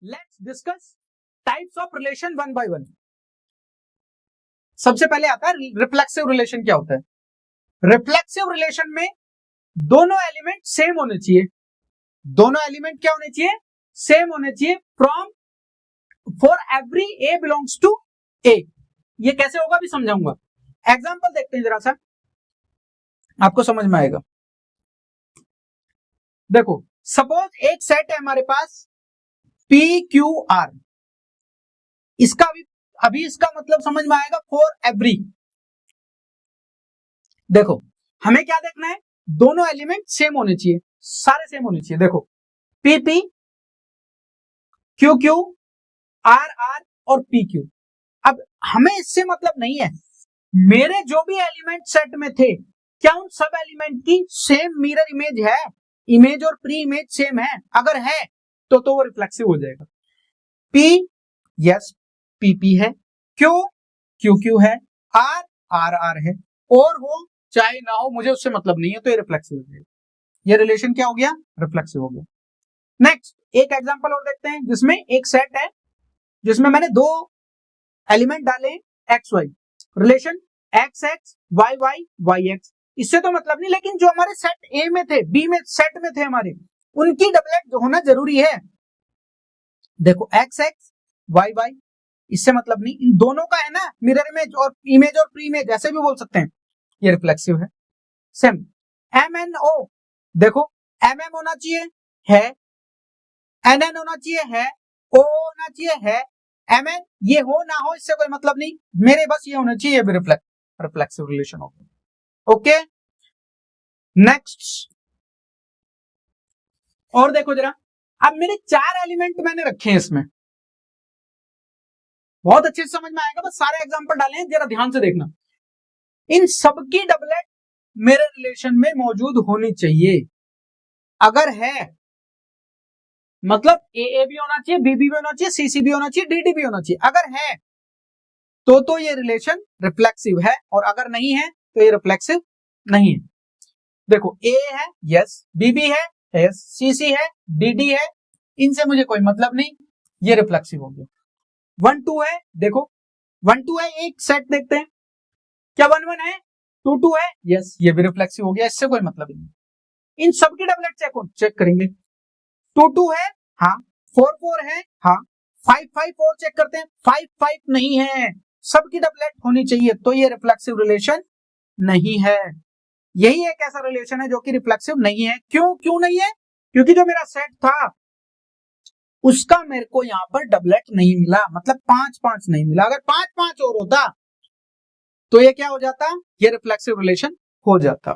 Let's discuss types of relation one by one. सबसे पहले आता है रिफ्लेक्सिव रिलेशन। क्या होता है रिफ्लेक्सिव रिलेशन में? दोनों एलिमेंट सेम होने चाहिए। दोनों एलिमेंट क्या होने चाहिए? सेम होने चाहिए। From for every a belongs to a. ये कैसे होगा भी समझाऊंगा। एग्जांपल देखते हैं जरा सा, आपको समझ में आएगा। देखो सपोज एक सेट है हमारे पास पी क्यू आर। इसका अभी इसका मतलब समझ में आएगा। फॉर एवरी, देखो हमें क्या देखना है? दोनों एलिमेंट सेम होने चाहिए, सारे सेम होने चाहिए। देखो P P, Q Q, R R और पी क्यू। अब हमें इससे मतलब नहीं है मेरे जो भी एलिमेंट सेट में थे क्या उन सब एलिमेंट की सेम मिरर इमेज है, इमेज और प्री इमेज सेम है। अगर है तो वो रिफ्लेक्सिव हो जाएगा। पी यस पी पी है, क्यू क्यू क्यू है, आर आर आर है, और हो चाहे ना हो मुझे उससे मतलब नहीं है, तो ये रिफ्लेक्सिव हो जाएगा। ये रिलेशन क्या हो गया? रिफ्लेक्सिव हो गया। नेक्स्ट एक एग्जांपल और देखते हैं जिसमें एक सेट है जिसमें मैंने दो एलिमेंट डाले x y. Relation x x y y y x. इससे तो मतलब नहीं, लेकिन जो हमारे सेट ए में थे, बी में सेट में थे हमारे, उनकी डबलेट होना जरूरी है। देखो एक्स एक्स वाई वाई, इससे मतलब नहीं, इन दोनों का है ना मिरर इमेज और प्री इमेज, ऐसे भी बोल सकते हैं, ये रिफ्लेक्सिव है। सेम एम एन ओ, देखो एम एम होना चाहिए है, एन एन होना चाहिए है, ओ होना चाहिए है, एम एन ये हो ना हो इससे कोई मतलब नहीं, मेरे बस ये होना चाहिए, ये भी रिफ्लेक्सिव रिलेशन हो गया। ओके नेक्स्ट और देखो जरा, अब मेरे 4 एलिमेंट मैंने रखे हैं इसमें, बहुत अच्छे से समझ में आएगा, बस सारे एग्जांपल डाले हैं, जरा ध्यान से देखना। इन सबकी डबलेट मेरे रिलेशन में मौजूद होनी चाहिए। अगर है मतलब ए भी होना चाहिए, बी भी होना चाहिए, सी भी होना चाहिए, डी भी होना चाहिए। अगर है तो ये रिलेशन रिफ्लेक्सिव है, और अगर नहीं है तो ये रिफ्लेक्सिव नहीं है। देखो ए है यस, बी भी है यस, सी है, डी है, इनसे मुझे कोई मतलब नहीं, ये रिफ्लेक्सिव हो गया। 1 2 है, देखो 1 2 है, एक सेट देखते हैं, क्या 1 1 है, 2 2 है यस, ये भी रिफ्लेक्सिव हो गया, इससे कोई मतलब नहीं। इन सबकी डबलेट चेक करेंगे। 2 2 है हाँ, 4 4 है हाँ, 5 5 4 चेक करते हैं, 5 5 नहीं है, सबकी डबलेट होनी चाहिए, तो ये रिफ्लेक्सिव रिलेशन नहीं है। यही एक ऐसा रिलेशन है जो कि रिफ्लेक्सिव नहीं है। क्यों नहीं है? क्योंकि जो मेरा सेट था उसका मेरे को यहां पर डबलेट नहीं मिला, मतलब 5 5 नहीं मिला। अगर 5 5 और होता तो ये क्या हो जाता? ये रिफ्लेक्सिव रिलेशन हो जाता।